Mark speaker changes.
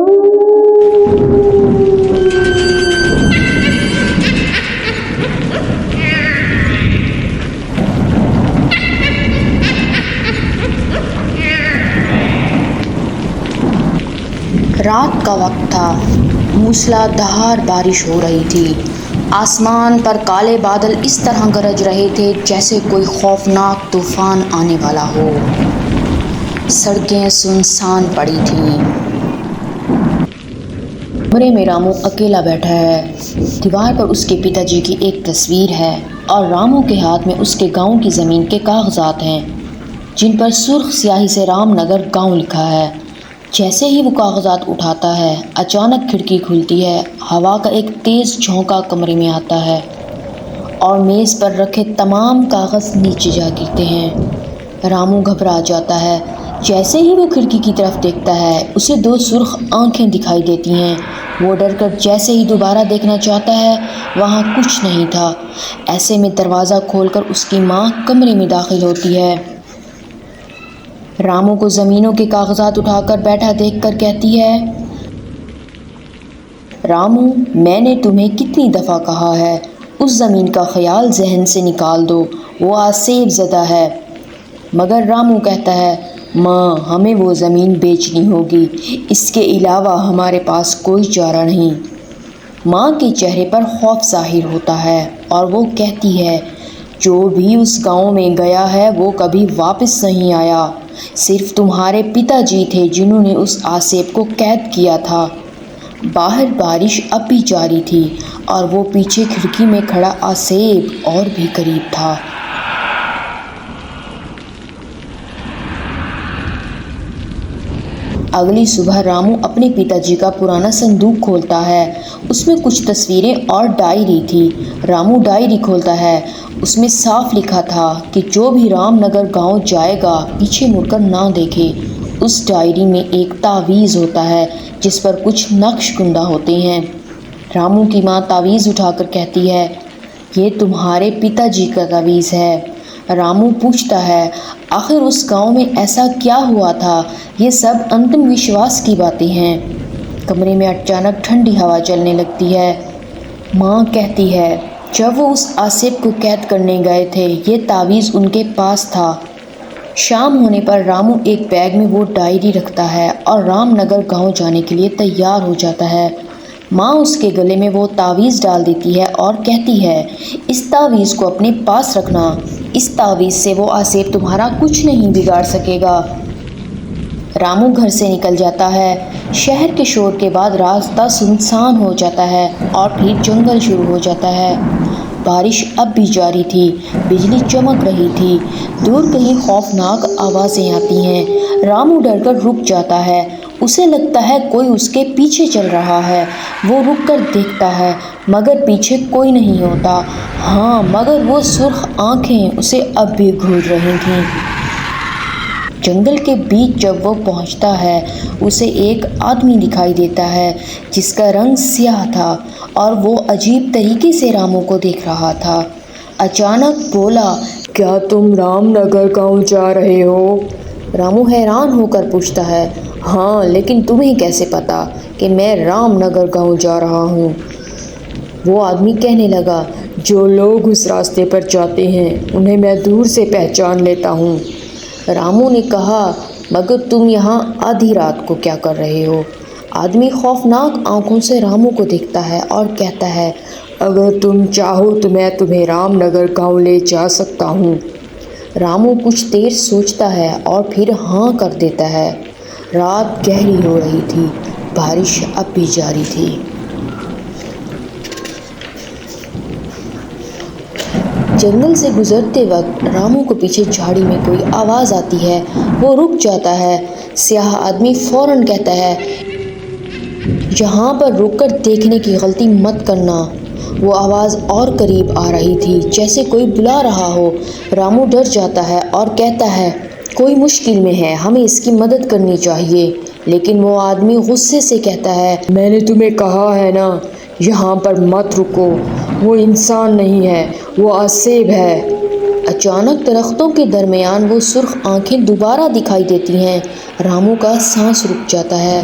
Speaker 1: رات کا وقت تھا، موسلادھار بارش ہو رہی تھی۔ آسمان پر کالے بادل اس طرح گرج رہے تھے جیسے کوئی خوفناک طوفان آنے والا ہو۔ سڑکیں سنسان پڑی تھیں۔ کمرے میں رامو اکیلا بیٹھا ہے۔ دیوار پر اس کے پتا جی کی ایک تصویر ہے اور رامو کے ہاتھ میں اس کے گاؤں کی زمین کے کاغذات ہیں جن پر سرخ سیاہی سے رام نگر گاؤں لکھا ہے۔ جیسے ہی وہ کاغذات اٹھاتا ہے، اچانک کھڑکی کھلتی ہے، ہوا کا ایک تیز جھونکا کمرے میں آتا ہے اور میز پر رکھے تمام کاغذ نیچے جا گرتے ہیں۔ رامو گھبرا جاتا ہے۔ جیسے ہی وہ کھڑکی کی طرف دیکھتا ہے، اسے دو سرخ آنکھیں دکھائی دیتی ہیں۔ وہ ڈر کر جیسے ہی دوبارہ دیکھنا چاہتا ہے، وہاں کچھ نہیں تھا۔ ایسے میں دروازہ کھول کر اس کی ماں کمرے میں داخل ہوتی ہے۔ رامو کو زمینوں کے کاغذات اٹھا کر بیٹھا دیکھ کر کہتی ہے، رامو، میں نے تمہیں کتنی دفعہ کہا ہے اس زمین کا خیال ذہن سے نکال دو، وہ آسیب زدہ ہے۔ مگر رامو کہتا ہے، ماں، ہمیں وہ زمین بیچنی ہوگی، اس کے علاوہ ہمارے پاس کوئی چارہ نہیں۔ ماں کے چہرے پر خوف ظاہر ہوتا ہے اور وہ کہتی ہے، جو بھی اس گاؤں میں گیا ہے وہ کبھی واپس نہیں آیا، صرف تمہارے پتا جی تھے جنہوں نے اس آسیب کو قید کیا تھا۔ باہر بارش اب بھی جاری تھی اور وہ پیچھے کھڑکی میں کھڑا آسیب اور بھی قریب تھا۔ اگلی صبح رامو اپنے پتا جی کا پرانا صندوق کھولتا ہے۔ اس میں کچھ تصویریں اور ڈائری تھی۔ رامو ڈائری کھولتا ہے۔ اس میں صاف لکھا تھا کہ جو بھی رام نگر گاؤں جائے گا پیچھے مڑ کر نہ دیکھے۔ اس ڈائری میں ایک تعویذ ہوتا ہے جس پر کچھ نقش کندہ ہوتے ہیں۔ رامو کی ماں تعویذ اٹھا کر کہتی ہے، یہ تمہارے پتا جی کا تعویذ ہے۔ رامو پوچھتا ہے، آخر اس گاؤں میں ایسا کیا ہوا تھا؟ یہ سب انتم وشواس کی باتیں ہیں۔ کمرے میں اچانک ٹھنڈی ہوا چلنے لگتی ہے۔ ماں کہتی ہے، جب وہ اس آسیب کو قید کرنے گئے تھے یہ تعویذ ان کے پاس تھا۔ شام ہونے پر رامو ایک بیگ میں وہ ڈائری رکھتا ہے اور رام نگر گاؤں جانے کے لیے تیار ہو جاتا ہے۔ ماں اس کے گلے میں وہ تعویذ ڈال دیتی ہے اور کہتی ہے، اس تعویذ کو اپنے پاس رکھنا، اس تعویذ سے وہ آسیب تمہارا کچھ نہیں بگاڑ سکے گا۔ رامو گھر سے نکل جاتا ہے۔ شہر کے شور کے بعد راستہ سنسان ہو جاتا ہے اور پھر جنگل شروع ہو جاتا ہے۔ بارش اب بھی جاری تھی، بجلی چمک رہی تھی، دور کہیں خوفناک آوازیں آتی ہیں۔ رامو ڈر کر رک جاتا ہے، اسے لگتا ہے کوئی اس کے پیچھے چل رہا ہے۔ وہ رک کر دیکھتا ہے مگر پیچھے کوئی نہیں ہوتا۔ ہاں، مگر وہ سرخ آنکھیں اسے اب بھی گھور رہی تھیں۔ جنگل کے بیچ جب وہ پہنچتا ہے اسے ایک آدمی دکھائی دیتا ہے جس کا رنگ سیاہ تھا اور وہ عجیب طریقے سے رامو کو دیکھ رہا تھا۔ اچانک بولا، کیا تم رام نگر گاؤں جا رہے ہو؟ رامو حیران ہو کر پوچھتا ہے، ہاں، لیکن تمہیں کیسے پتا کہ میں رام نگر گاؤں جا رہا ہوں؟ وہ آدمی کہنے لگا، جو لوگ اس راستے پر جاتے ہیں انہیں میں دور سے پہچان لیتا ہوں۔ رامو نے کہا، مگر تم یہاں آدھی رات کو کیا کر رہے ہو؟ آدمی خوفناک آنکھوں سے رامو کو دیکھتا ہے اور کہتا ہے، اگر تم چاہو تو میں تمہیں رام نگر گاؤں لے جا سکتا ہوں۔ رامو کچھ دیر سوچتا ہے اور پھر ہاں کر دیتا ہے۔ رات گہری ہو رہی تھی، بارش اب بھی جاری تھی۔ جنگل سے گزرتے وقت رامو کو پیچھے جھاڑی میں کوئی آواز آتی ہے۔ وہ رک جاتا ہے۔ سیاہ آدمی فوراً کہتا ہے، یہاں پر رک کر دیکھنے کی غلطی مت کرنا۔ وہ آواز اور قریب آ رہی تھی، جیسے کوئی بلا رہا ہو۔ رامو ڈر جاتا ہے اور کہتا ہے، کوئی مشکل میں ہے، ہمیں اس کی مدد کرنی چاہیے۔ لیکن وہ آدمی غصے سے کہتا ہے، میں نے تمہیں کہا ہے نا، یہاں پر مت رکو، وہ انسان نہیں ہے، وہ آسیب ہے۔ اچانک درختوں کے درمیان وہ سرخ آنکھیں دوبارہ دکھائی دیتی ہیں۔ رامو کا سانس رک جاتا ہے۔